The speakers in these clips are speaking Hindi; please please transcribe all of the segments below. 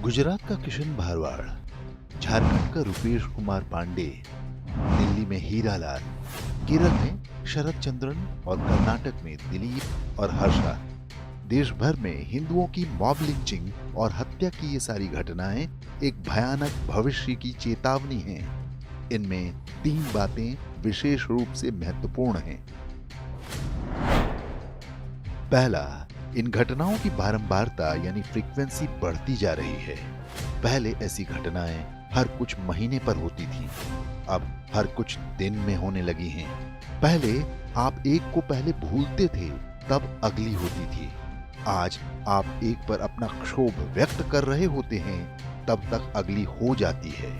गुजरात का किशन भारवाड़, झारखंड का रुपेश कुमार पांडे, दिल्ली में हीरालाल, केरल में शरद चंद्रन और कर्नाटक में दिलीप और हर्षा। देश भर में हिंदुओं की मॉब लिंचिंग और हत्या की ये सारी घटनाएं एक भयानक भविष्य की चेतावनी हैं। इनमें 3 बातें विशेष रूप से महत्वपूर्ण हैं। पहला, इन घटनाओं की बारंबारता यानी फ्रीक्वेंसी बढ़ती जा रही है। पहले ऐसी घटनाएं हर कुछ महीने पर होती थीं, अब हर कुछ दिन में होने लगी हैं। पहले आप एक को पहले भूलते थे, तब अगली होती थी। आज आप एक पर अपना क्षोभ व्यक्त कर रहे होते हैं, तब तक अगली हो जाती है।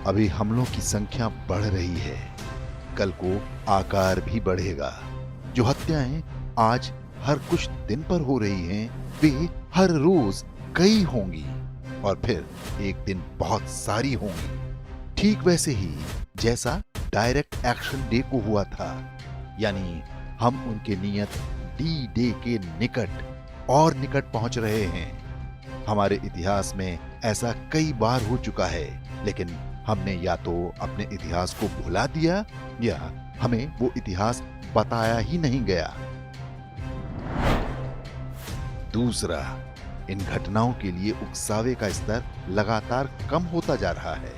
अभी हमलों की संख्या बढ़ रही है, कल को आकार भी बढ़ेगा। जो हत्याएं आज हर कुछ दिन पर हो रही हैं, वे हर रोज कई होंगी और फिर एक दिन बहुत सारी होंगी। ठीक वैसे ही जैसा डायरेक्ट एक्शन डे को हुआ था, यानी हम उनके नियत डी डे के निकट और निकट पहुंच रहे हैं। हमारे इतिहास में ऐसा कई बार हो चुका है, लेकिन हमने या तो अपने इतिहास को भुला दिया या हमें वो इतिहास बताया ही नहीं गया। दूसरा, इन घटनाओं के लिए उकसावे का स्तर लगातार कम होता जा रहा है।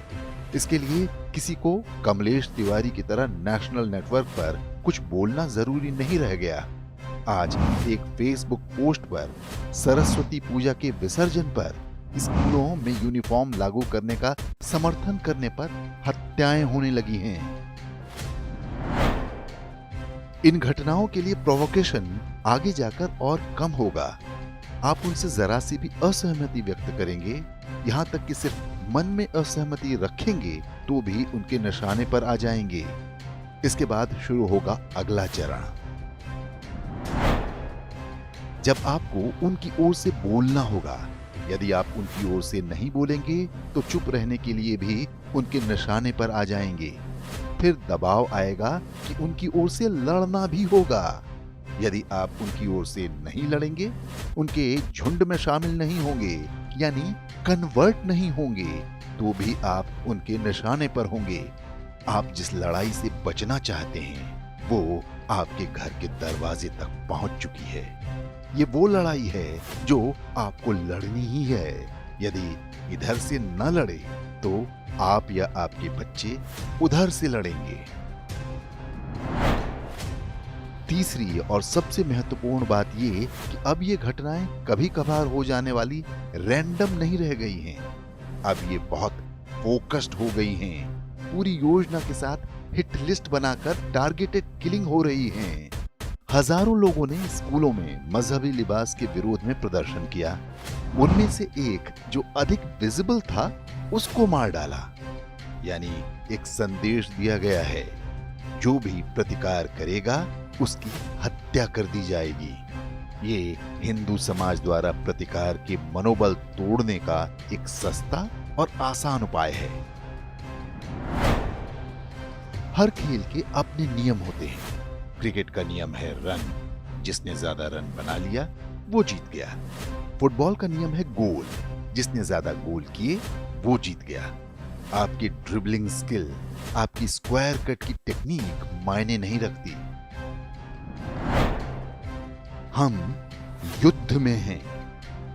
इसके लिए किसी को कमलेश तिवारी की तरह नेशनल नेटवर्क पर कुछ बोलना जरूरी नहीं रह गया। आज एक फेसबुक पोस्ट पर सरस्वती पूजा के विसर्जन पर स्कूलों में यूनिफॉर्म लागू करने का समर्थन करने पर हत्याएं होने लगी हैं। इन घटनाओं के लिए प्रोवोकेशन आगे जाकर और कम होगा। आप उनसे जरा सी भी असहमति व्यक्त करेंगे, यहां तक कि सिर्फ मन में असहमति रखेंगे, तो भी उनके निशाने पर आ जाएंगे। इसके बाद शुरू होगा अगला चरण। जब आपको उनकी ओर से बोलना होगा। यदि आप उनकी ओर से नहीं बोलेंगे, तो चुप रहने के लिए भी उनके निशाने पर आ जाएंगे। फिर दबाव आएगा कि उनकी ओर से लड़ना भी होगा। यदि आप उनकी ओर से नहीं लड़ेंगे, उनके झुंड में शामिल नहीं होंगे, यानी कन्वर्ट नहीं होंगे, तो भी आप उनके निशाने पर होंगे। आप जिस लड़ाई से बचना चाहते हैं, वो आपके घर के दरवाजे तक पहुंच चुकी है। ये वो लड़ाई है जो आपको लड़नी ही है। यदि इधर से न लड़े, तो आप या आपके बच्चे उधर से लड़ेंगे। तीसरी और सबसे महत्वपूर्ण बात ये कि अब ये घटनाएं कभी कभार हो जाने वाली रैंडम नहीं रह गई हैं। अब ये बहुत फोकस्ड हो गई हैं। पूरी योजना के साथ हिट लिस्ट बनाकर टारगेटेड किलिंग हो रही हैं। हजारों लोगों ने स्कूलों में मजहबी लिबास के विरोध में प्रदर्शन किया। उनमें से एक जो अधिक विजिबल था, उसको मार डाला। यानी एक संदेश दिया गया है, जो भी प्रतिकार करेगा उसकी हत्या कर दी जाएगी। ये हिंदू समाज द्वारा प्रतिकार के मनोबल तोड़ने का एक सस्ता और आसान उपाय है। हर खेल के अपने नियम होते हैं। क्रिकेट का नियम है रन, जिसने ज्यादा रन बना लिया वो जीत गया। फुटबॉल का नियम है गोल, जिसने ज्यादा गोल किए वो जीत गया। आपकी ड्रिबलिंग स्किल, आपकी स्क्वायर कट की टेक्निक मायने नहीं रखती। हम युद्ध में हैं।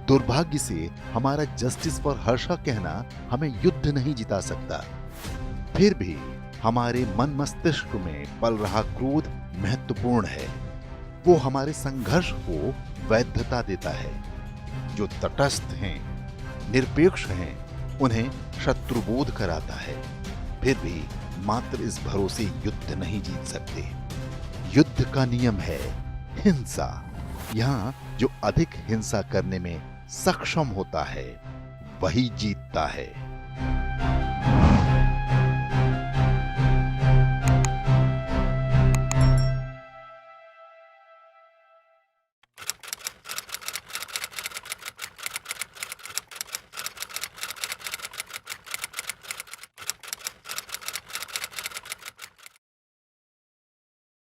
दुर्भाग्य से हमारा जस्टिस फॉर हर्षा कहना हमें युद्ध नहीं जिता सकता। फिर भी हमारे मन मस्तिष्क में पल रहा क्रोध महत्वपूर्ण है। वो हमारे संघर्ष को वैधता देता है। जो तटस्थ हैं, निरपेक्ष हैं, उन्हें शत्रुबोध कराता है। फिर भी मात्र इस भरोसे युद्ध नहीं जीत सकते। युद्ध का नियम है हिंसा। यहाँ जो अधिक हिंसा करने में सक्षम होता है, वही जीतता है।